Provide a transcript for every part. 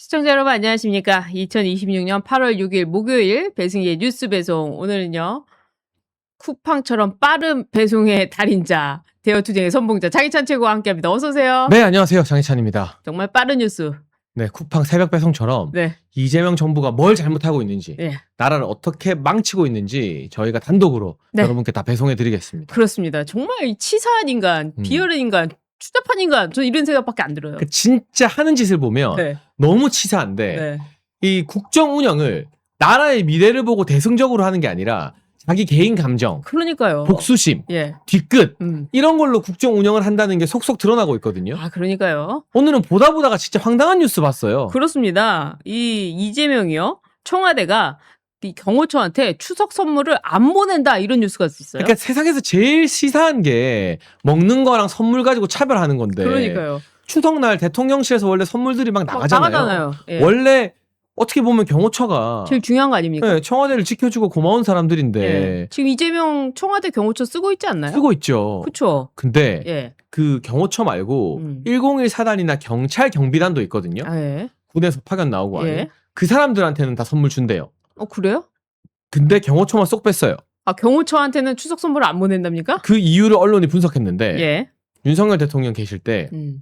시청자 여러분 안녕하십니까. 2026년 8월 6일 목요일 배승희의 뉴스 배송. 오늘은요. 쿠팡처럼 빠른 배송의 달인자, 대여투쟁의 선봉자 장희찬 최고와 함께합니다. 어서 오세요. 네, 안녕하세요. 장희찬입니다. 정말 빠른 뉴스. 네, 쿠팡 새벽 배송처럼 네. 이재명 정부가 뭘 잘못하고 있는지, 네. 나라를 어떻게 망치고 있는지 저희가 단독으로 네. 여러분께 다 배송해드리겠습니다. 그렇습니다. 정말 이 치사한 인간, 비열한 인간, 추잡한 인간, 저 이런 생각밖에 안 들어요. 진짜 하는 짓을 보면 네. 너무 치사한데 네. 이 국정 운영을 나라의 미래를 보고 대승적으로 하는 게 아니라 자기 개인 감정, 그러니까요. 복수심, 예. 뒤끝 이런 걸로 국정 운영을 한다는 게 속속 드러나고 있거든요. 아, 그러니까요. 오늘은 보다가 진짜 황당한 뉴스 봤어요. 그렇습니다. 이 이재명이요. 청와대가 이 경호처한테 추석 선물을 안 보낸다 이런 뉴스가 있어요. 그러니까 세상에서 제일 시사한 게 먹는 거랑 선물 가지고 차별하는 건데. 그러니까요. 추석날 대통령실에서 원래 선물들이 막 나가잖아요. 나가잖아요. 예. 원래 어떻게 보면 경호처가 제일 중요한 거 아닙니까? 네, 청와대를 지켜주고 고마운 사람들인데 예. 지금 이재명 청와대 경호처 쓰고 있지 않나요? 쓰고 있죠. 그렇죠. 근데 예. 그 경호처 말고 101 사단이나 경찰 경비단도 있거든요. 아, 예. 군에서 파견 나오고 하는. 예. 그 사람들한테는 다 선물 준대요. 그래요? 근데 경호처만 쏙 뺐어요. 아, 경호처한테는 추석 선물을 안 보낸답니까? 그 이유를 언론이 분석했는데 예. 윤석열 대통령 계실 때 음.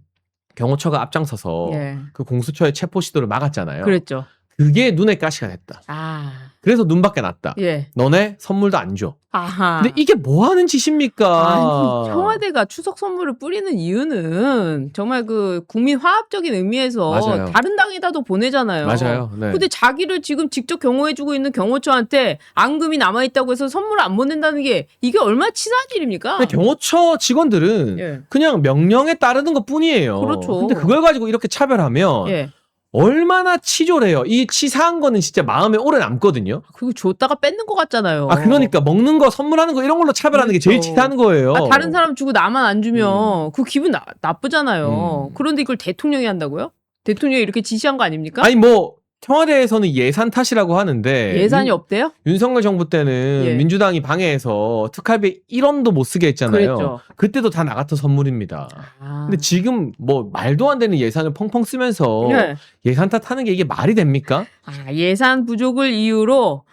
경호처가 앞장서서 예. 그 공수처의 체포 시도를 막았잖아요. 그랬죠. 그게 눈에 가시가 됐다. 아. 그래서 눈밖에 났다. 예. 너네 선물도 안 줘. 아하. 근데 이게 뭐 하는 짓입니까? 아니, 청와대가 추석 선물을 뿌리는 이유는 정말 그 국민 화합적인 의미에서 맞아요. 다른 당에다도 보내잖아요. 맞아요. 네. 근데 자기를 지금 직접 경호해주고 있는 경호처한테 앙금이 남아있다고 해서 선물을 안 보낸다는 게 이게 얼마나 치사한 일입니까? 근데 경호처 직원들은 예. 그냥 명령에 따르는 것 뿐이에요. 그렇죠. 근데 그걸 가지고 이렇게 차별하면 예. 얼마나 치졸해요. 이 치사한 거는 진짜 마음에 오래 남거든요. 그리고 줬다가 뺏는 것 같잖아요. 아, 그러니까 먹는 거, 선물하는 거 이런 걸로 차별하는 게 제일 그렇죠. 치사한 거예요. 아, 다른 사람 주고 나만 안 주면 그 기분 나쁘잖아요. 그런데 이걸 대통령이 한다고요? 대통령이 이렇게 지시한 거 아닙니까? 아니 뭐 청와대에서는 예산 탓이라고 하는데 예산이 없대요? 윤석열 정부 때는 예. 민주당이 방해해서 특활비 1원도 못 쓰게 했잖아요. 그랬죠. 그때도 다 나갔던 선물입니다. 아. 근데 지금 뭐 말도 안 되는 예산을 펑펑 쓰면서 네. 예산 탓하는 게 이게 말이 됩니까? 아, 예산 부족을 이유로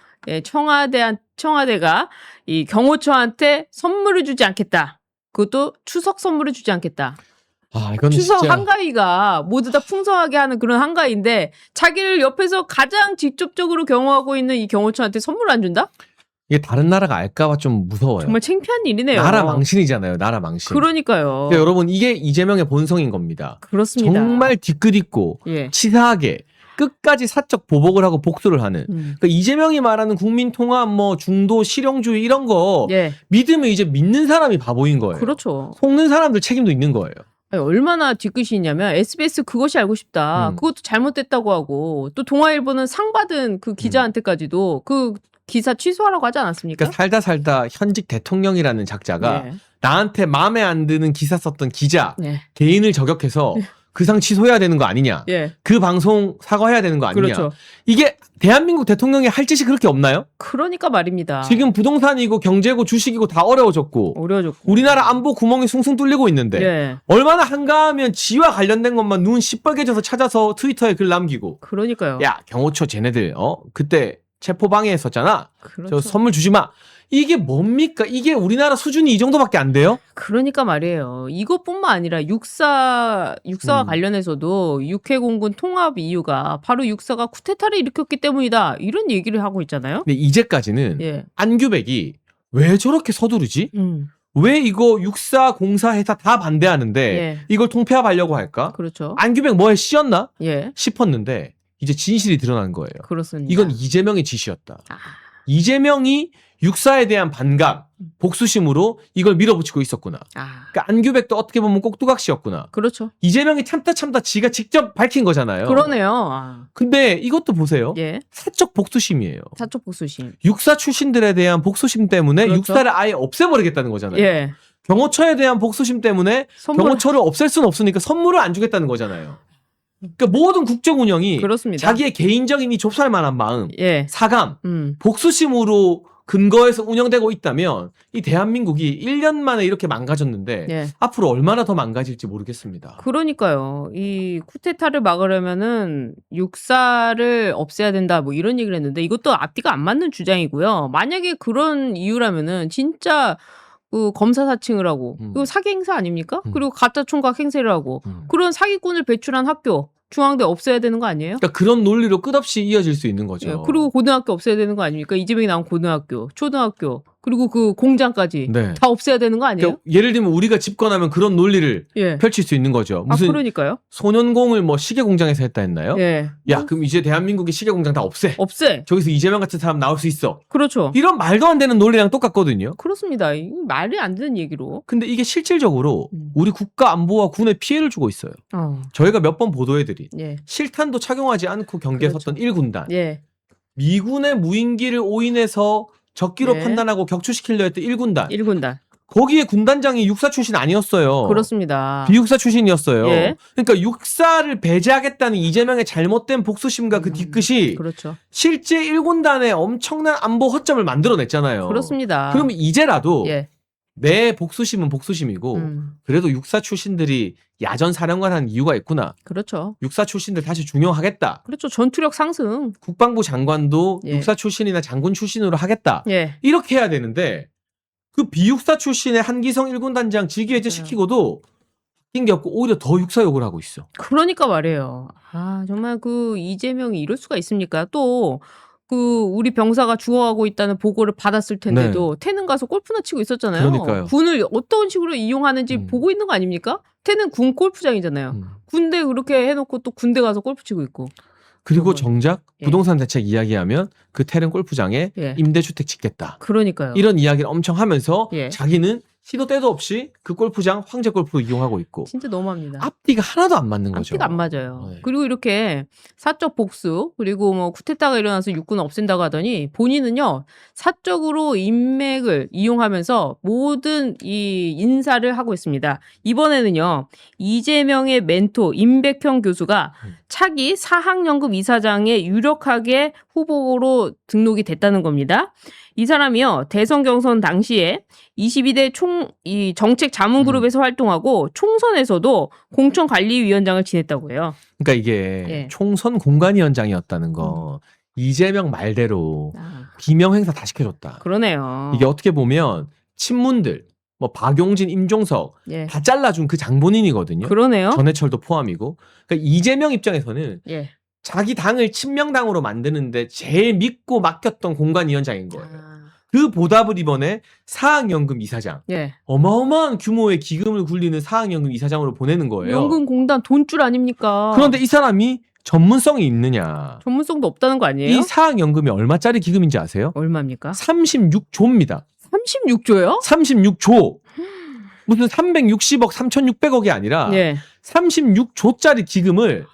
청와대가 이 경호처한테 선물을 주지 않겠다. 그것도 추석 선물을 주지 않겠다. 아, 이건 추석 진짜 한가위가 모두 다 풍성하게 하는 그런 한가위인데 자기를 옆에서 가장 직접적으로 경호하고 있는 이 경호처한테 선물 안 준다? 이게 다른 나라가 알까봐 좀 무서워요. 정말 창피한 일이네요. 나라 망신이잖아요. 나라 망신. 그러니까요. 근데 여러분 이게 이재명의 본성인 겁니다. 그렇습니다. 정말 뒤끝 있고 예. 치사하게 끝까지 사적 보복을 하고 복수를 하는. 그러니까 이재명이 말하는 국민 통합, 뭐 중도 실용주의 이런 거 예. 믿으면 이제 믿는 사람이 바보인 거예요. 그렇죠. 속는 사람들 책임도 있는 거예요. 아니, 얼마나 뒤끝이 있냐면 SBS 그것이 알고 싶다. 그것도 잘못됐다고 하고 또 동아일보는 상 받은 그 기자한테까지도 그 기사 취소하라고 하지 않았습니까? 그러니까 살다 현직 대통령이라는 작자가 예. 나한테 마음에 안 드는 기사 썼던 기자 예. 개인을 저격해서 그 상 취소해야 되는 거 아니냐. 예. 그 방송 사과해야 되는 거 아니냐. 그렇죠. 이게 대한민국 대통령이 할 짓이 그렇게 없나요? 그러니까 말입니다. 지금 부동산이고 경제고 주식이고 다 어려워졌고 어려워졌고. 우리나라 안보 구멍이 숭숭 뚫리고 있는데 예. 얼마나 한가하면 지와 관련된 것만 눈 시뻘개져서 찾아서 트위터에 글 남기고 그러니까요. 야 경호처 쟤네들 그때 체포 방해했었잖아. 그렇죠. 저 선물 주지 마. 이게 뭡니까? 이게 우리나라 수준이 이 정도밖에 안 돼요? 그러니까 말이에요. 이것뿐만 아니라 육사와 관련해서도 육해공군 통합 이유가 바로 육사가 쿠데타를 일으켰기 때문이다. 이런 얘기를 하고 있잖아요. 근데 이제까지는 예. 안규백이 왜 저렇게 서두르지? 왜 이거 육사 공사 회사 다 반대하는데 예. 이걸 통폐합하려고 할까? 그렇죠. 안규백 뭐에 씌었나? 예. 싶었는데 이제 진실이 드러난 거예요. 그렇습니다. 이건 이재명의 짓이었다. 아. 이재명이 육사에 대한 반감, 복수심으로 이걸 밀어붙이고 있었구나. 아. 그러니까 안규백도 어떻게 보면 꼭두각시였구나. 그렇죠. 이재명이 참다 지가 직접 밝힌 거잖아요. 그러네요. 아. 근데 이것도 보세요. 예. 사적 복수심이에요. 사적 복수심. 육사 출신들에 대한 복수심 때문에 그렇죠. 육사를 아예 없애버리겠다는 거잖아요. 예. 경호처에 대한 복수심 때문에 선물- 경호처를 없앨 수는 없으니까 선물을 안 주겠다는 거잖아요. 그러니까 모든 국정 운영이 그렇습니다. 자기의 개인적인 이 좁쌀만한 마음, 예. 사감, 복수심으로 근거에서 운영되고 있다면 이 대한민국이 1년 만에 이렇게 망가졌는데 예. 앞으로 얼마나 더 망가질지 모르겠습니다. 그러니까요. 이 쿠데타를 막으려면은 육사를 없애야 된다 뭐 이런 얘기를 했는데 이것도 앞뒤가 안 맞는 주장이고요. 만약에 그런 이유라면은 진짜 그 검사 사칭을 하고 이거 사기 행사 아닙니까? 그리고 가짜 총각 행세를 하고 그런 사기꾼을 배출한 학교 중앙대 없애야 되는 거 아니에요? 그러니까 그런 논리로 끝없이 이어질 수 있는 거죠. 예, 그리고 고등학교 없애야 되는 거 아닙니까? 이재명이 나온 고등학교, 초등학교, 그리고 그 공장까지 네. 다 없애야 되는 거 아니에요? 그러니까 예를 들면 우리가 집권하면 그런 논리를 예. 펼칠 수 있는 거죠. 무슨 그러니까요. 소년공을 뭐 시계 공장에서 했다 했나요? 예. 야, 그럼 이제 대한민국의 시계 공장 다 없애. 없애. 저기서 이재명 같은 사람 나올 수 있어. 그렇죠. 이런 말도 안 되는 논리랑 똑같거든요. 그렇습니다. 이거 말이 안 되는 얘기로. 근데 이게 실질적으로 우리 국가 안보와 군에 피해를 주고 있어요. 저희가 몇 번 보도해드린 예. 실탄도 착용하지 않고 경기에 그렇죠. 섰던 1군단. 예. 미군의 무인기를 오인해서 적기로 네. 판단하고 격추시키려 했던 1군단. 1군단. 거기에 군단장이 육사 출신 아니었어요. 그렇습니다. 비육사 출신이었어요. 예. 그러니까 육사를 배제하겠다는 이재명의 잘못된 복수심과 그 뒤끝이 그렇죠. 실제 1군단의 엄청난 안보 허점을 만들어냈잖아요. 그렇습니다. 그러면 이제라도 예. 내 복수심은 복수심이고 그래도 육사 출신들이 야전 사령관 한 이유가 있구나. 그렇죠. 육사 출신들 다시 중용하겠다. 그렇죠. 전투력 상승. 국방부 장관도 예. 육사 출신이나 장군 출신으로 하겠다. 예. 이렇게 해야 되는데 그 비육사 출신의 한기성 1군단장 직위 해제시키고도 바뀐 게 없고 오히려 더 육사욕을 하고 있어. 그러니까 말이에요. 정말 그 이재명이 이럴 수가 있습니까? 또 그 우리 병사가 죽어가고 있다는 보고를 받았을 텐데도 태능 가서 골프나 치고 있었잖아요. 그러니까요. 군을 어떤 식으로 이용하는지 보고 있는 거 아닙니까? 태능 군 골프장이잖아요. 군대 그렇게 해놓고 또 군대 가서 골프 치고 있고. 그리고 그건- 정작 예. 부동산 대책 이야기하면 그 테른 골프장에 예. 임대주택 짓겠다. 그러니까요. 이런 이야기를 엄청 하면서 예. 자기는 시도 때도 없이 그 골프장 황제 골프로 이용하고 있고 진짜 너무합니다. 앞뒤가 하나도 안 맞는 거죠. 앞뒤가 안 맞아요. 네. 그리고 이렇게 사적 복수 그리고 뭐 쿠데타가 일어나서 육군 없앤다고 하더니 본인은요 사적으로 인맥을 이용하면서 모든 이 인사를 하고 있습니다. 이번에는요 이재명의 멘토 임백형 교수가 차기 사학연금 이사장에 유력하게 후보로 등록이 됐다는 겁니다. 이 사람이요 대선 경선 당시에 22대 이 정책 자문 그룹에서 활동하고 총선에서도 공천관리위원장을 지냈다고 해요. 그러니까 이게 예. 총선 공관위원장이었다는 거 이재명 말대로 비명 행사 다 시켜줬다. 그러네요. 이게 어떻게 보면 친문들 뭐 박용진, 임종석 예. 다 잘라준 그 장본인이거든요. 그러네요. 전해철도 포함이고. 그러니까 이재명 입장에서는 예. 자기 당을 친명당으로 만드는데 제일 믿고 맡겼던 공관위원장인 거예요. 그 보답을 이번에 사학연금 이사장. 예. 어마어마한 규모의 기금을 굴리는 사학연금 이사장으로 보내는 거예요. 연금공단 돈줄 아닙니까? 그런데 이 사람이 전문성이 있느냐. 전문성도 없다는 거 아니에요? 이 사학연금이 얼마짜리 기금인지 아세요? 얼마입니까? 36조입니다. 36조요? 36조. 무슨 360억, 3,600억이 아니라 예. 36조짜리 기금을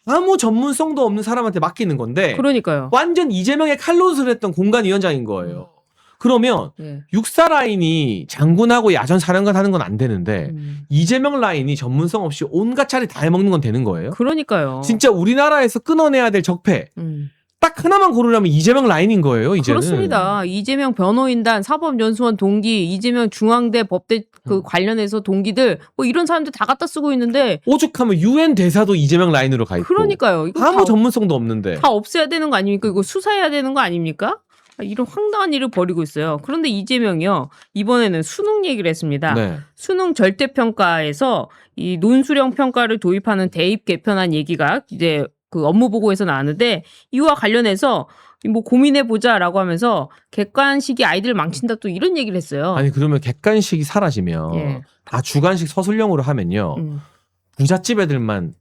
아무 전문성도 없는 사람한테 맡기는 건데 그러니까요. 완전 이재명의 칼로스를 했던 공관위원장인 거예요. 그러면 예. 육사 라인이 장군하고 야전 사령관 하는 건 안 되는데 이재명 라인이 전문성 없이 온갖 차례 다 해먹는 건 되는 거예요. 그러니까요. 진짜 우리나라에서 끊어내야 될 적폐 딱 하나만 고르려면 이재명 라인인 거예요. 이제는. 그렇습니다. 이재명 변호인단, 사법연수원 동기, 이재명 중앙대 법대 그 관련해서 동기들 뭐 이런 사람들 다 갖다 쓰고 있는데 오죽하면 UN 대사도 이재명 라인으로 가 있고. 그러니까요. 이거 아무 다, 전문성도 없는데. 다 없애야 되는 거 아닙니까? 이거 수사해야 되는 거 아닙니까? 이런 황당한 일을 벌이고 있어요. 그런데 이재명이요. 이번에는 수능 얘기를 했습니다. 네. 수능 절대평가에서 이 논술형 평가를 도입하는 대입 개편안 얘기가 이제 그 업무 보고에서 나왔는데 이와 관련해서 뭐 고민해 보자라고 하면서 객관식이 아이들을 망친다 또 이런 얘기를 했어요. 아니 그러면 객관식이 사라지면 예. 다 주관식 서술형으로 하면요. 부잣집 애들만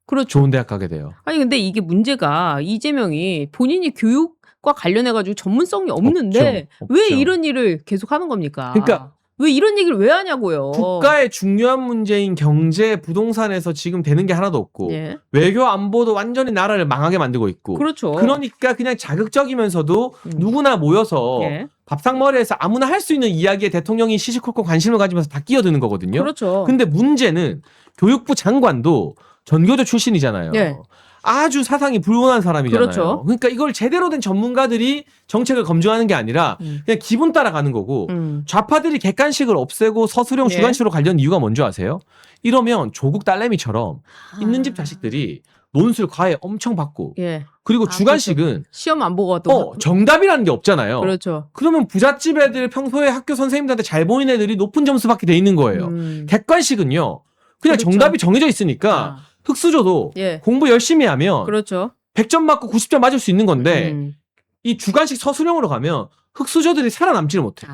그렇죠. 좋은 대학 가게 돼요. 아니 근데 이게 문제가 이재명이 본인이 교육과 관련해가지고 전문성이 없는데 없죠. 왜 없죠. 이런 일을 계속 하는 겁니까? 그러니까 왜 이런 얘기를 왜 하냐고요. 국가의 중요한 문제인 경제, 부동산에서 지금 되는 게 하나도 없고 예. 외교 안보도 완전히 나라를 망하게 만들고 있고 그렇죠. 그러니까 그냥 자극적이면서도 누구나 모여서 예. 밥상머리에서 아무나 할 수 있는 이야기에 대통령이 시시콜콜 관심을 가지면서 다 끼어드는 거거든요. 그렇죠. 근데 문제는 교육부 장관도 전교조 출신이잖아요. 예. 아주 사상이 불온한 사람이잖아요. 그렇죠. 그러니까 이걸 제대로 된 전문가들이 정책을 검증하는 게 아니라 그냥 기분 따라가는 거고 좌파들이 객관식을 없애고 서술형 예. 주관식으로 가려는 이유가 뭔지 아세요? 이러면 조국 딸내미처럼 있는 집 자식들이 논술 과외 엄청 받고 예. 그리고 아, 주관식은 시험 안 보고 또 정답이라는 게 없잖아요. 그렇죠. 그러면 부잣집 애들 평소에 학교 선생님들한테 잘 보이는 애들이 높은 점수 받게 돼 있는 거예요. 객관식은요. 그냥 그렇죠. 정답이 정해져 있으니까 흑수저도 예. 공부 열심히 하면 그렇죠. 100점 맞고 90점 맞을 수 있는 건데 이 주관식 서술형으로 가면 흑수저들이 살아남지를 못해.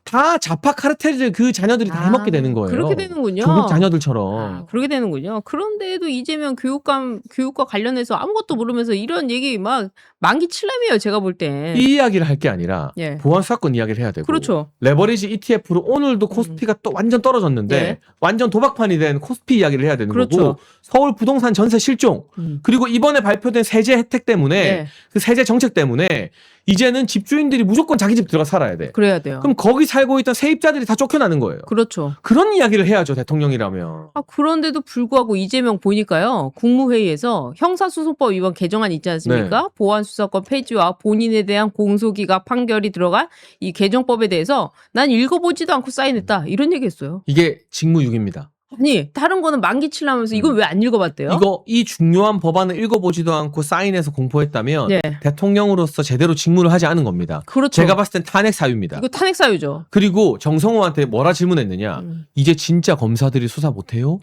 다 자파 카르텔들 그 자녀들이 다 해먹게 되는 거예요. 그렇게 되는군요. 조국 자녀들처럼. 그렇게 되는군요. 그런데도 이재명 교육과 관련해서 아무것도 모르면서 이런 얘기 막 만기 칠레미예요. 제가 볼 때. 이 이야기를 할 게 아니라 예. 보안수사권 이야기를 해야 되고 그렇죠. 레버리지 ETF로 오늘도 코스피가 또 완전 떨어졌는데 예. 완전 도박판이 된 코스피 이야기를 해야 되는 그렇죠. 거고 서울 부동산 전세 실종 그리고 이번에 발표된 세제 혜택 때문에 예. 그 세제 정책 때문에 이제는 집주인들이 무조건 자기 집 들어가 살아야 돼. 그래야 돼요. 그럼 거기 살고 있던 세입자들이 다 쫓겨나는 거예요. 그렇죠. 그런 이야기를 해야죠, 대통령이라면. 그런데도 불구하고 이재명 보니까요. 국무회의에서 형사소송법 위반 개정안 있지 않습니까? 네. 보안수사권 폐지와 본인에 대한 공소기각 판결이 들어간 이 개정법에 대해서 난 읽어보지도 않고 사인했다. 이런 얘기했어요. 이게 직무유기입니다. 아니 다른 거는 만기 칠라면서 이걸 왜 안 읽어봤대요? 이 중요한 법안을 읽어보지도 않고 사인해서 공포했다면 예. 대통령으로서 제대로 직무를 하지 않은 겁니다. 그렇죠. 제가 봤을 땐 탄핵 사유입니다. 이거 탄핵 사유죠. 그리고 정성호한테 뭐라 질문했느냐. 이제 진짜 검사들이 수사 못해요?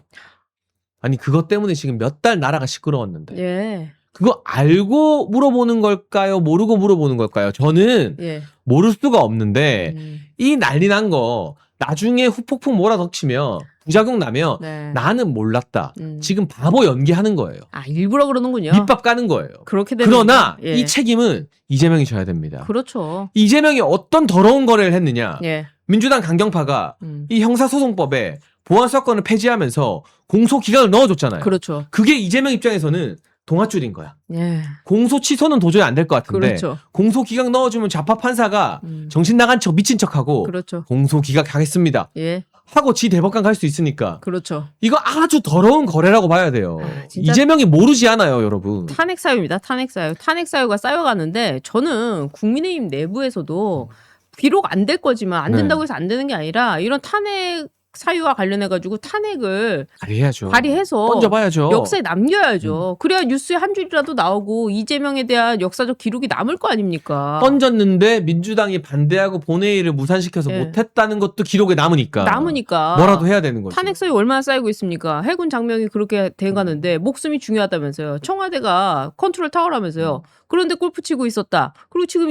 아니 그것 때문에 지금 몇 달 나라가 시끄러웠는데. 예. 그거 알고 물어보는 걸까요? 모르고 물어보는 걸까요? 저는 예. 모를 수가 없는데 이 난리 난 거 나중에 후폭풍 몰아닥치면 부작용 나면 네. 나는 몰랐다. 지금 바보 연기하는 거예요. 일부러 그러는군요. 밑밥 까는 거예요. 그렇게 되는 그러나 예. 이 책임은 이재명이 져야 됩니다. 그렇죠. 이재명이 어떤 더러운 거래를 했느냐. 예. 민주당 강경파가 이 형사소송법에 보안수사권을 폐지하면서 공소기각을 넣어줬잖아요. 그렇죠. 그게 이재명 입장에서는 동아줄인 거야. 예. 공소 취소는 도저히 안 될 것 같은데 그렇죠. 공소기각 넣어주면 좌파 판사가 정신 나간 척 미친 척하고 그렇죠. 공소기각 하겠습니다. 예. 하고 지 대법관 갈 수 있으니까 그렇죠. 이거 아주 더러운 거래라고 봐야 돼요. 진짜 이재명이 모르지 않아요, 여러분. 탄핵 사유입니다. 탄핵 사유. 탄핵 사유가 쌓여가는데 저는 국민의힘 내부에서도 비록 안 될 거지만 안 된다고 해서 안 되는 게 아니라 이런 탄핵 사유와 관련해가지고 탄핵을 발의해야죠. 발의해서 던져봐야죠. 역사에 남겨야죠. 그래야 뉴스에 한 줄이라도 나오고 이재명에 대한 역사적 기록이 남을 거 아닙니까? 던졌는데 민주당이 반대하고 본회의를 무산시켜서 예. 못했다는 것도 기록에 남으니까. 남으니까 뭐라도 해야 되는 거죠. 탄핵 사유 얼마나 쌓이고 있습니까? 해군 장병이 그렇게 돼가는데 목숨이 중요하다면서요. 청와대가 컨트롤 타워라면서요. 그런데 골프 치고 있었다. 그리고 지금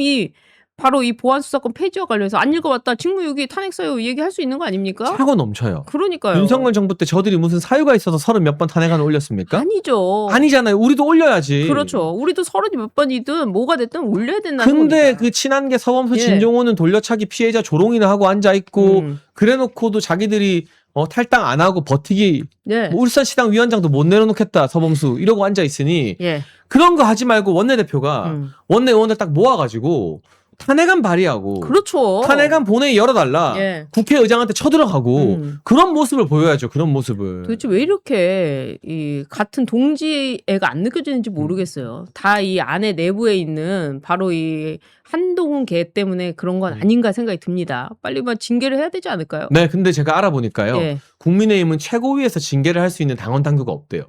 바로 이 보안수사권 폐지와 관련해서 안 읽어봤다. 직무유기 탄핵 사유 얘기할 수 있는 거 아닙니까? 차고 넘쳐요. 그러니까요. 윤석열 정부 때 저들이 무슨 사유가 있어서 30 몇 번 탄핵안을 올렸습니까? 아니죠. 아니잖아요. 우리도 올려야지. 그렇죠. 우리도 30 몇 번이든 뭐가 됐든 올려야 된다는 근데 겁니다. 그 친한계 서범수 예. 진종호는 돌려차기 피해자 조롱이나 하고 앉아있고 그래놓고도 자기들이 탈당 안 하고 버티기 네. 뭐 울산시당 위원장도 못 내려놓겠다 서범수 이러고 앉아있으니 예. 그런 거 하지 말고 원내대표가 원내 의원들 딱 모아가지고 탄핵안 발의하고 그렇죠. 탄핵안 본회의 열어달라. 예. 국회의장한테 쳐들어가고 그런 모습을 보여야죠. 그런 모습을. 도대체 왜 이렇게 이 같은 동지애가 안 느껴지는지 모르겠어요. 다 이 안에 내부에 있는 바로 이 한동훈 개 때문에 그런 건 아닌가 생각이 듭니다. 빨리 징계를 해야 되지 않을까요? 네, 근데 제가 알아보니까요. 예. 국민의힘은 최고위에서 징계를 할 수 있는 당원 당규가 없대요.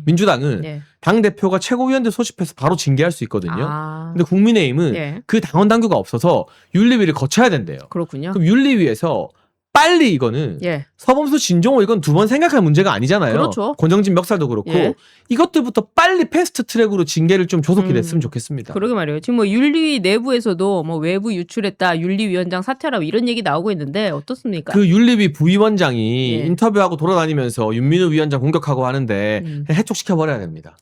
민주당은 예. 당 대표가 최고위원들 소집해서 바로 징계할 수 있거든요. 아. 근데 국민의힘은 예. 그 당원 당규가 없어서 윤리위를 거쳐야 된대요. 그렇군요. 그럼 윤리위에서 빨리 이거는 예. 서범수 진종호 이건 두 번 생각할 문제가 아니잖아요. 그렇죠. 권정진 멱살도 그렇고 예. 이것들부터 빨리 패스트 트랙으로 징계를 좀 조속히 냈으면 좋겠습니다. 그러게 말이에요. 지금 뭐 윤리위 내부에서도 뭐 외부 유출했다, 윤리위원장 사퇴하라 이런 얘기 나오고 있는데 어떻습니까? 그 윤리위 부위원장이 예. 인터뷰하고 돌아다니면서 윤민우 위원장 공격하고 하는데 해촉시켜버려야 됩니다.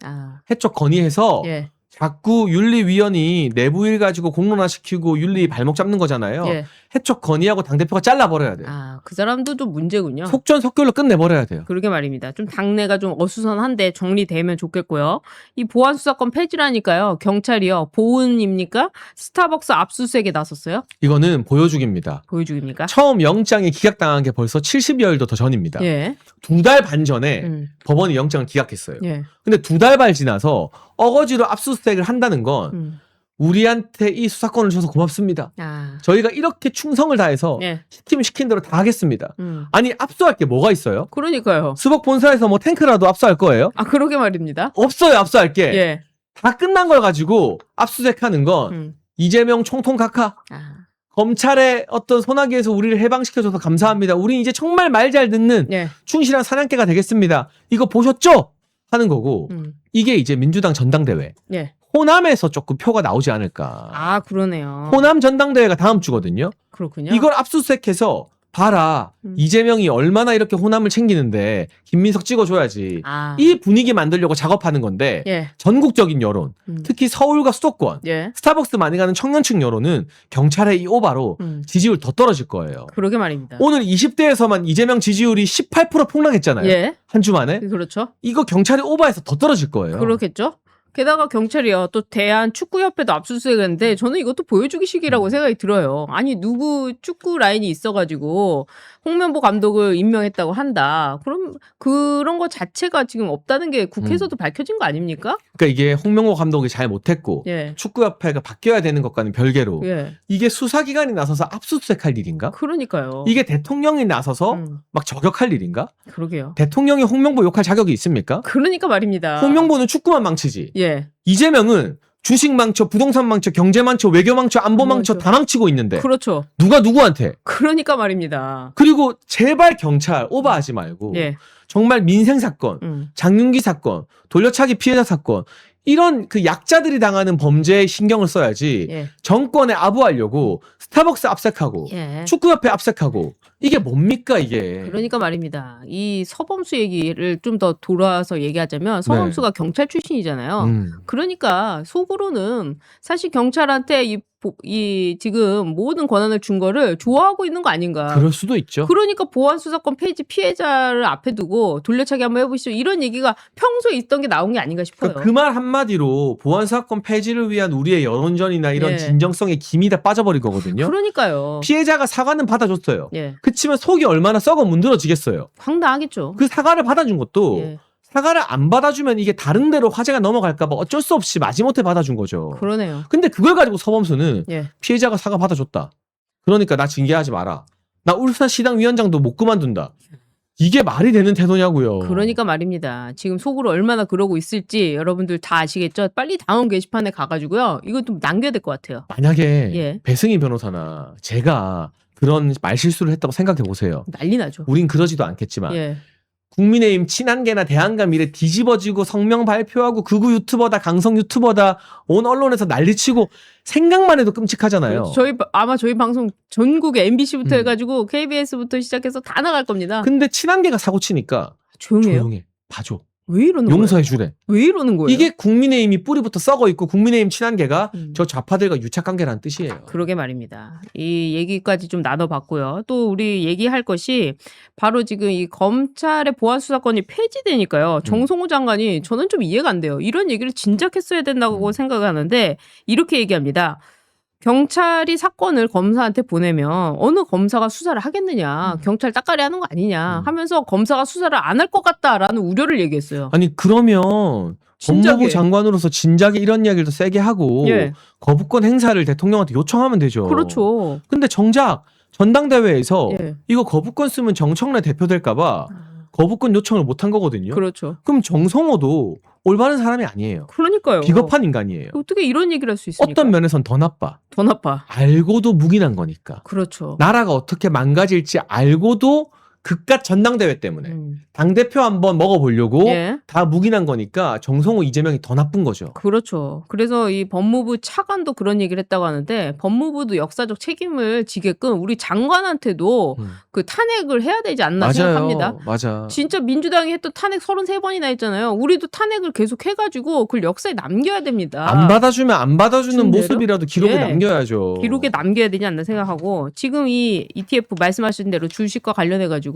해촉 건의해서 예. 자꾸 윤리위원이 내부 일 가지고 공론화시키고 윤리 발목 잡는 거잖아요. 예. 해촉 건의하고 당대표가 잘라버려야 돼요. 그 사람도 좀 문제군요. 속전속결로 끝내버려야 돼요. 그러게 말입니다. 좀 당내가 좀 어수선한데 정리되면 좋겠고요. 이 보안 수사권 폐지라니까요. 경찰이요. 보은입니까? 스타벅스 압수수색에 나섰어요? 이거는 보여주기입니다. 보여주기입니까? 처음 영장이 기각당한 게 벌써 70여일도 더 전입니다. 예. 2달 반 전에 법원이 영장을 기각했어요. 예. 근데 2달 반 지나서 어거지로 압수수색을 한다는 건 우리한테 이 수사권을 줘서 고맙습니다. 저희가 이렇게 충성을 다해서 예. 시키면 시킨 대로 다 하겠습니다. 아니 압수할 게 뭐가 있어요? 그러니까요. 수복 본사에서 뭐 탱크라도 압수할 거예요? 그러게 말입니다. 없어요. 압수할 게. 예. 다 끝난 걸 가지고 압수수색하는 건 이재명 총통 각하. 검찰의 어떤 소나기에서 우리를 해방시켜줘서 감사합니다. 우린 이제 정말 말 잘 듣는 예. 충실한 사냥개가 되겠습니다. 이거 보셨죠? 하는 거고 이게 이제 민주당 전당대회. 예. 호남에서 조금 표가 나오지 않을까. 그러네요. 호남 전당대회가 다음 주거든요. 그렇군요. 이걸 압수수색해서 봐라. 이재명이 얼마나 이렇게 호남을 챙기는데 김민석 찍어줘야지. 이 분위기 만들려고 작업하는 건데 예. 전국적인 여론, 특히 서울과 수도권, 예. 스타벅스 많이 가는 청년층 여론은 경찰의 이 오바로 지지율 더 떨어질 거예요. 그러게 말입니다. 오늘 20대에서만 이재명 지지율이 18% 폭락했잖아요. 예. 한 주 만에. 그렇죠. 이거 경찰이 오바해서 더 떨어질 거예요. 그렇겠죠. 게다가 경찰이요. 또 대한축구협회도 압수수색했는데 저는 이것도 보여주기식이라고 생각이 들어요. 아니 누구 축구 라인이 있어가지고 홍명보 감독을 임명했다고 한다. 그럼 그런 거 자체가 지금 없다는 게 국회에서도 밝혀진 거 아닙니까? 그러니까 이게 홍명보 감독이 잘 못했고 예. 축구협회가 바뀌어야 되는 것과는 별개로 예. 이게 수사기관이 나서서 압수수색할 일인가? 그러니까요. 이게 대통령이 나서서 막 저격할 일인가? 그러게요. 대통령이 홍명보 욕할 자격이 있습니까? 그러니까 말입니다. 홍명보는 축구만 망치지. 예. 이재명은 주식 망쳐, 부동산 망쳐, 경제 망쳐, 외교 망쳐, 안보 망쳐 다 망치고 있는데 그렇죠. 누가 누구한테? 그러니까 말입니다. 그리고 제발 경찰 오버하지 말고 예. 정말 민생 사건, 장윤기 사건, 돌려차기 피해자 사건 이런 그 약자들이 당하는 범죄에 신경을 써야지 예. 정권에 아부하려고 스타벅스 압색하고 예. 축구협회 압색하고 이게 뭡니까 이게. 그러니까 말입니다. 이 서범수 얘기를 좀 더 돌아서 얘기하자면 서범수가 경찰 출신이잖아요. 그러니까 속으로는 사실 경찰한테 이 지금 모든 권한을 준 거를 좋아하고 있는 거 아닌가. 그럴 수도 있죠. 그러니까 보안수사권 폐지 피해자를 앞에 두고 돌려차기 한번 해보시죠. 이런 얘기가 평소에 있던 게 나온 게 아닌가 싶어요. 그 말 한마디로 보안사건 폐지를 위한 우리의 여론전이나 이런 예. 진정성에 김이 다 빠져버릴 거거든요. 그러니까요. 피해자가 사과는 받아줬어요. 예. 그치만 속이 얼마나 썩어 문드러지겠어요. 황당하겠죠. 그 사과를 받아준 것도 예. 사과를 안 받아주면 이게 다른 데로 화제가 넘어갈까봐 어쩔 수 없이 마지못해 받아준 거죠. 그러네요. 근데 그걸 가지고 서범수는 예. 피해자가 사과 받아줬다. 그러니까 나 징계하지 마라. 나 울산시당 위원장도 못 그만둔다. 이게 말이 되는 태도냐고요. 그러니까 말입니다. 지금 속으로 얼마나 그러고 있을지 여러분들 다 아시겠죠? 빨리 다음 게시판에 가가지고요. 이거 좀 남겨야 될 것 같아요. 만약에 예. 배승희 변호사나 제가 그런 말실수를 했다고 생각해 보세요. 난리 나죠. 우린 그러지도 않겠지만 예. 국민의힘 친한계나 대한가 미래 뒤집어지고 성명 발표하고 극우 유튜버다 강성 유튜버다 온 언론에서 난리치고 생각만 해도 끔찍하잖아요. 아마 저희 방송 전국에 MBC부터 해가지고 KBS부터 시작해서 다 나갈 겁니다. 근데 친한계가 사고 치니까 조용해요. 조용해. 봐줘. 왜 이러는 거예요? 용서해 주래. 왜 이러는 거예요? 이게 국민의힘이 뿌리부터 썩어 있고 국민의힘 친한계가 저 좌파들과 유착관계라는 뜻이에요. 그러게 말입니다. 이 얘기까지 좀 나눠봤고요. 또 우리 얘기할 것이 바로 지금 이 검찰의 보안수사권이 폐지되니까요. 정성호 장관이 저는 좀 이해가 안 돼요. 이런 얘기를 진작 했어야 된다고 생각하는데 이렇게 얘기합니다. 경찰이 사건을 검사한테 보내면 어느 검사가 수사를 하겠느냐. 경찰 따까리 하는 거 아니냐 하면서 검사가 수사를 안 할 것 같다라는 우려를 얘기했어요. 아니 그러면 진작에. 법무부 장관으로서 진작에 이런 이야기를 더 세게 하고 예. 거부권 행사를 대통령한테 요청하면 되죠. 그렇죠. 근데 정작 전당대회에서 예. 이거 거부권 쓰면 정청래 대표 될까봐 거부권 요청을 못한 거거든요. 그렇죠. 그럼 정성호도 올바른 사람이 아니에요. 그러니까요. 비겁한 인간이에요. 어떻게 이런 얘기를 할 수 있습니까? 어떤 면에선 더 나빠. 더 나빠. 알고도 묵인한 거니까. 그렇죠. 나라가 어떻게 망가질지 알고도 그깟 전당대회 때문에 당대표 한번 먹어보려고 예. 다 묵인한 거니까 정성호 이재명이 더 나쁜 거죠. 그렇죠. 그래서 이 법무부 차관도 그런 얘기를 했다고 하는데 법무부도 역사적 책임을 지게끔 우리 장관한테도 그 탄핵을 해야 되지 않나 맞아요. 생각합니다. 맞아. 진짜 민주당이 했던 탄핵 33번이나 했잖아요. 우리도 탄핵을 계속 해가지고 그걸 역사에 남겨야 됩니다. 안 받아주면 안 받아주는 준 대로? 모습이라도 기록에 예. 남겨야죠. 기록에 남겨야 되지 않나 생각하고 지금 이 ETF 말씀하신 대로 주식과 관련해가지고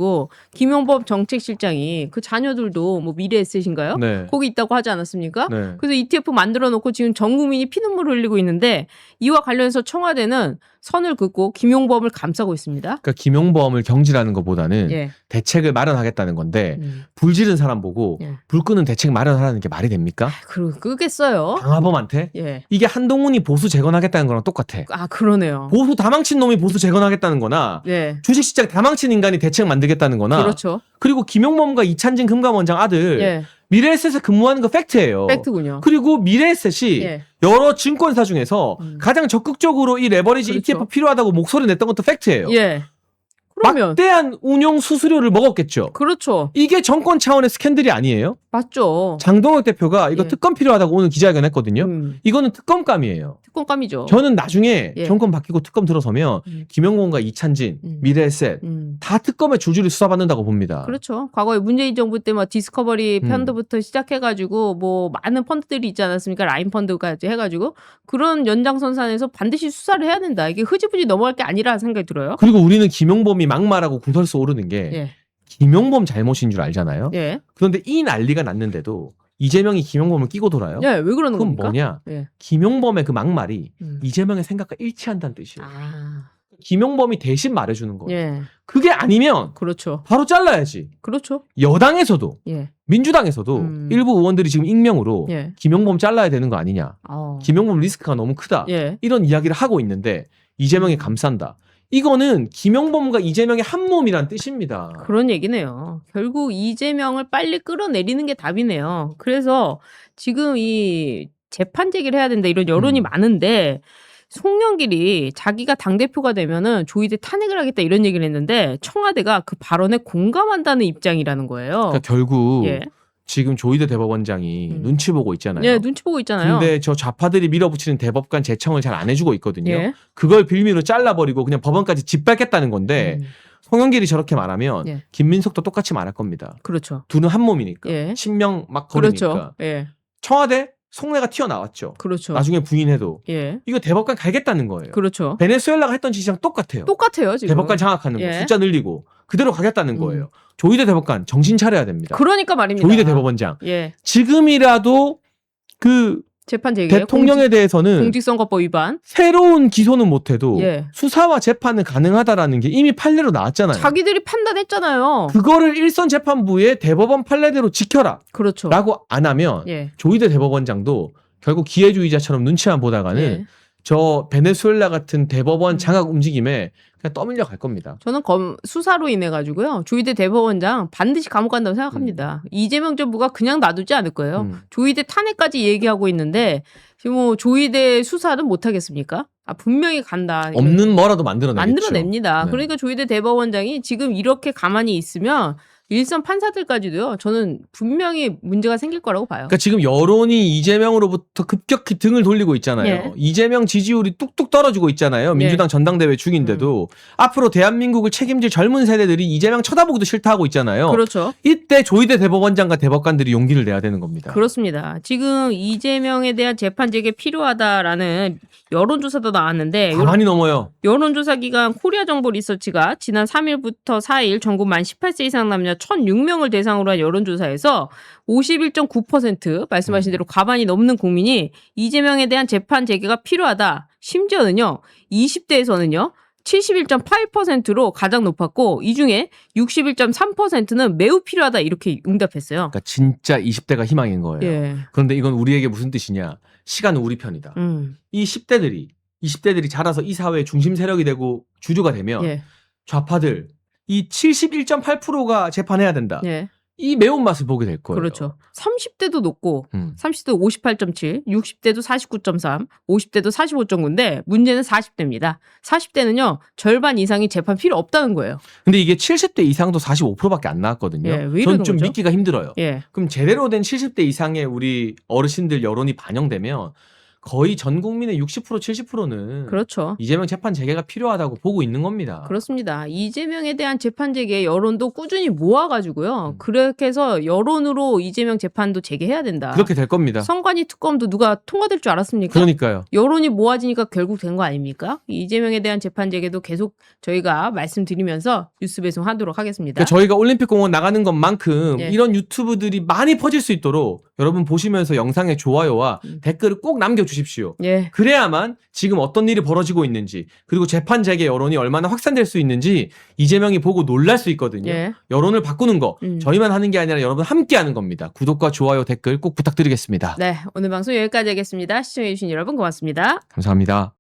김용범 정책실장이 그 자녀들도 뭐 미래에셋인가요? 네. 거기 있다고 하지 않았습니까? 네. 그래서 ETF 만들어 놓고 지금 전 국민이 피눈물 흘리고 있는데 이와 관련해서 청와대는 선을 긋고 김용범을 감싸고 있습니다. 그러니까 김용범을 경질하는 것보다는 예. 대책을 마련하겠다는 건데 불 지른 사람 보고 예. 불 끄는 대책 마련하라는 게 말이 됩니까? 그리고 끄겠어요. 방화범한테? 예. 이게 한동훈이 보수 재건하겠다는 거랑 똑같아. 아 그러네요. 보수 다 망친 놈이 보수 재건하겠다는 거나 예. 주식시장 다 망친 인간이 대책 만들겠다는 거나 그렇죠. 그리고 김용범과 이찬진 금감원장 아들 예. 미래에셋에 근무하는 거 팩트예요. 팩트군요. 그리고 미래에셋이 예. 여러 증권사 중에서 가장 적극적으로 이 레버리지 그렇죠. ETF 필요하다고 목소리 냈던 것도 팩트예요. 예. 그러면 막대한 운용 수수료를 먹었겠죠. 그렇죠. 이게 정권 차원의 스캔들이 아니에요? 맞죠. 장동혁 대표가 이거 예. 특검 필요하다고 오늘 기자회견 했거든요. 이거는 특검감이에요. 특권감이죠. 저는 나중에 예. 정권 바뀌고 특검 들어서면 김영곤과 이찬진, 미래에셋 다 특검에 줄줄이 수사받는다고 봅니다. 그렇죠. 과거에 문재인 정부 때 막 디스커버리 펀드부터 시작해가지고 뭐 많은 펀드들이 있지 않았습니까? 라인 펀드까지 해가지고 그런 연장선상에서 반드시 수사를 해야 된다. 이게 흐지부지 넘어갈 게 아니라 생각이 들어요. 그리고 우리는 김용범이 막말하고 구설수 오르는 게 예. 김용범 잘못인 줄 알잖아요. 예. 그런데 이 난리가 났는데도 이재명이 김용범을 끼고 돌아요. 예. 왜 그러는 그건 겁니까? 뭐냐? 예. 김용범의 그 막말이 이재명의 생각과 일치한다는 뜻이에요. 아. 김용범이 대신 말해주는 거예요. 예. 그게 아니면 그렇죠. 바로 잘라야지. 그렇죠. 여당에서도 예. 민주당에서도 일부 의원들이 지금 익명으로 예. 김용범 잘라야 되는 거 아니냐. 김용범 리스크가 너무 크다. 예. 이런 이야기를 하고 있는데 이재명이 감싼다. 이거는 김용범과 이재명의 한 몸이란 뜻입니다. 그런 얘기네요. 결국 이재명을 빨리 끌어내리는 게 답이네요. 그래서 지금 이 재판 제기를 해야 된다 이런 여론이 많은데 송영길이 자기가 당대표가 되면은 조이대 탄핵을 하겠다 이런 얘기를 했는데 청와대가 그 발언에 공감한다는 입장이라는 거예요. 그러니까 결국 예. 지금 조희대 대법원장이 눈치 보고 있잖아요. 예, 눈치 보고 있잖아요. 근데 저 좌파들이 밀어붙이는 대법관 제청을 잘 안 해주고 있거든요. 예. 그걸 빌미로 잘라버리고 그냥 법원까지 짓밟겠다는 건데 송영길이 저렇게 말하면 예. 김민석도 똑같이 말할 겁니다. 그렇죠. 둘은 한 몸이니까. 예. 신명 막 거리니까. 그렇죠. 예. 청와대 속내가 튀어나왔죠. 그렇죠. 나중에 부인해도. 예. 이거 대법관 갈겠다는 거예요. 그렇죠. 베네수엘라가 했던 짓이랑 똑같아요. 똑같아요, 지금. 대법관 장악하는 거, 예. 숫자 늘리고 그대로 가겠다는 거예요. 조희대 대법관 정신 차려야 됩니다. 그러니까 말입니다. 조희대 대법원장. 예. 지금이라도 그 재판 제기예요. 대통령에 대해서는 공직선거법 위반. 새로운 기소는 못해도 예. 수사와 재판은 가능하다라는 게 이미 판례로 나왔잖아요. 자기들이 판단했잖아요. 그거를 일선 재판부의 대법원 판례대로 지켜라 그렇죠. 라고 안 하면 예. 조희대 대법원장도 결국 기회주의자처럼 눈치만 보다가는 예. 저 베네수엘라 같은 대법원 장악 움직임에 그냥 떠밀려 갈 겁니다. 저는 수사로 인해 가지고요. 조희대 대법원장 반드시 감옥 간다고 생각합니다. 이재명 정부가 그냥 놔두지 않을 거예요. 조희대 탄핵까지 얘기하고 있는데 지금 뭐 조희대 수사는 못 하겠습니까? 아 분명히 간다. 없는 뭐라도 만들어내겠죠. 만들어냅니다. 네. 그러니까 조희대 대법원장이 지금 이렇게 가만히 있으면 일선 판사들까지도요. 저는 분명히 문제가 생길 거라고 봐요. 그러니까 지금 여론이 이재명으로부터 급격히 등을 돌리고 있잖아요. 예. 이재명 지지율이 뚝뚝 떨어지고 있잖아요. 민주당 전당대회 중인데도 앞으로 대한민국을 책임질 젊은 세대들이 이재명 쳐다보기도 싫다 하고 있잖아요. 그렇죠. 이때 조희대 대법원장과 대법관들이 용기를 내야 되는 겁니다. 그렇습니다. 지금 이재명에 대한 재판 제기 필요하다라는 여론조사도 나왔는데 가만히 넘어요. 여론조사 기관 코리아 정보 리서치가 지난 3일부터 4일 전국 만 18세 이상 남녀 1,006명을 대상으로 한 여론조사에서 51.9% 말씀하신 대로 과반이 넘는 국민이 이재명에 대한 재판 재개가 필요하다. 심지어는요. 20대에서는요. 71.8%로 가장 높았고 이 중에 61.3%는 매우 필요하다 이렇게 응답했어요. 그러니까 진짜 20대가 희망인 거예요. 예. 그런데 이건 우리에게 무슨 뜻이냐. 시간은 우리 편이다. 이 10대들이 20대들이 자라서 이 사회의 중심 세력이 되고 주류가 되면 예. 좌파들 이 71.8%가 재판해야 된다. 예. 이 매운맛을 보게 될 거예요. 그렇죠. 30대도 높고 30대도 58.7, 60대도 49.3, 50대도 45.9인데 문제는 40대입니다. 40대는요. 절반 이상이 재판 필요 없다는 거예요. 근데 이게 70대 이상도 45%밖에 안 나왔거든요. 예, 왜 이러는 전 좀 거죠? 믿기가 힘들어요. 예. 그럼 제대로 된 70대 이상의 우리 어르신들 여론이 반영되면 거의 전 국민의 60% 70%는 그렇죠. 이재명 재판 재개가 필요하다고 보고 있는 겁니다. 그렇습니다. 이재명에 대한 재판 재개 여론도 꾸준히 모아가지고요. 그렇게 해서 여론으로 이재명 재판도 재개해야 된다. 그렇게 될 겁니다. 선관위 특검도 누가 통과될 줄 알았습니까? 그러니까요. 여론이 모아지니까 결국 된 거 아닙니까? 이재명에 대한 재판 재개도 계속 저희가 말씀드리면서 뉴스 배송하도록 하겠습니다. 그러니까 저희가 올림픽공원 나가는 것만큼 예. 이런 유튜브들이 많이 퍼질 수 있도록 여러분 보시면서 영상에 좋아요와 댓글을 꼭 남겨주십시오. 예. 그래야만 지금 어떤 일이 벌어지고 있는지 그리고 재판 재개 여론이 얼마나 확산될 수 있는지 이재명이 보고 놀랄 수 있거든요. 예. 여론을 바꾸는 거 저희만 하는 게 아니라 여러분 함께 하는 겁니다. 구독과 좋아요 댓글 꼭 부탁드리겠습니다. 네, 오늘 방송 여기까지 하겠습니다. 시청해주신 여러분 고맙습니다. 감사합니다.